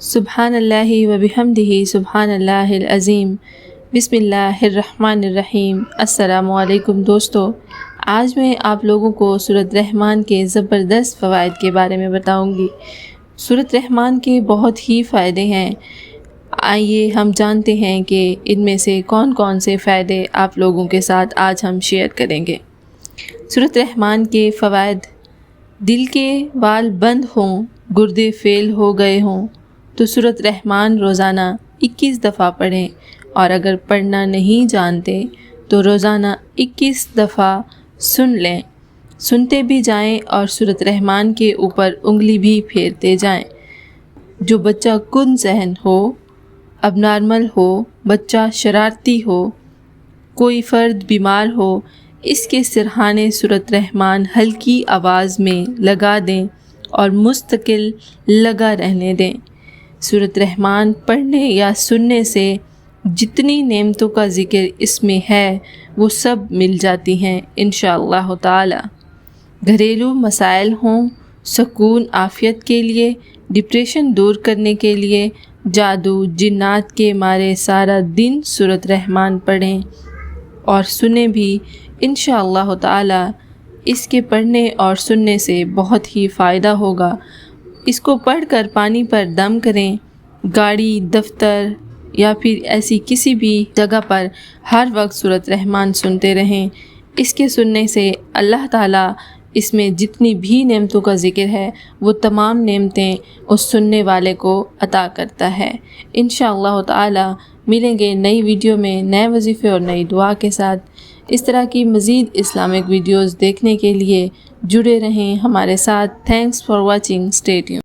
سبحان اللہ و بحمدہ سبحان اللہ العظیم بسم اللہ الرحمن الرحیم۔ السلام علیکم دوستو، آج میں آپ لوگوں کو سورۃ رحمان کے زبردست فوائد کے بارے میں بتاؤں گی۔ سورۃ رحمان کے بہت ہی فائدے ہیں، آئیے ہم جانتے ہیں کہ ان میں سے کون کون سے فائدے آپ لوگوں کے ساتھ آج ہم شیئر کریں گے۔ سورۃ رحمان کے فوائد: دل کے وال بند ہوں، گردے فیل ہو گئے ہوں تو سورۃ رحمان روزانہ 21 دفعہ پڑھیں، اور اگر پڑھنا نہیں جانتے تو روزانہ 21 دفعہ سن لیں، سنتے بھی جائیں اور سورۃ رحمان کے اوپر انگلی بھی پھیرتے جائیں۔ جو بچہ کن ذہن ہو، اب نارمل ہو، بچہ شرارتی ہو، کوئی فرد بیمار ہو، اس کے سرہانے سورۃ رحمان ہلکی آواز میں لگا دیں اور مستقل لگا رہنے دیں۔ سورۃ رحمان پڑھنے یا سننے سے جتنی نعمتوں کا ذکر اس میں ہے وہ سب مل جاتی ہیں انشاءاللہ تعالی۔ گھریلو مسائل ہوں، سکون عافیت کے لیے، ڈپریشن دور کرنے کے لیے، جادو جنات کے مارے سارا دن سورۃ رحمان پڑھیں اور سنیں بھی انشاءاللہ تعالی۔ اس کے پڑھنے اور سننے سے بہت ہی فائدہ ہوگا۔ اس کو پڑھ کر پانی پر دم کریں، گاڑی، دفتر یا پھر ایسی کسی بھی جگہ پر ہر وقت سورۃ رحمان سنتے رہیں۔ اس کے سننے سے اللہ تعالیٰ اس میں جتنی بھی نعمتوں کا ذکر ہے وہ تمام نعمتیں اس سننے والے کو عطا کرتا ہے۔ انشاءاللہ تعالیٰ ملیں گے نئی ویڈیو میں نئے وظیفے اور نئی دعا کے ساتھ۔ اس طرح کی مزید اسلامک ویڈیوز دیکھنے کے لیے جڑے رہیں ہمارے ساتھ۔ Thanks for watching, stay tuned.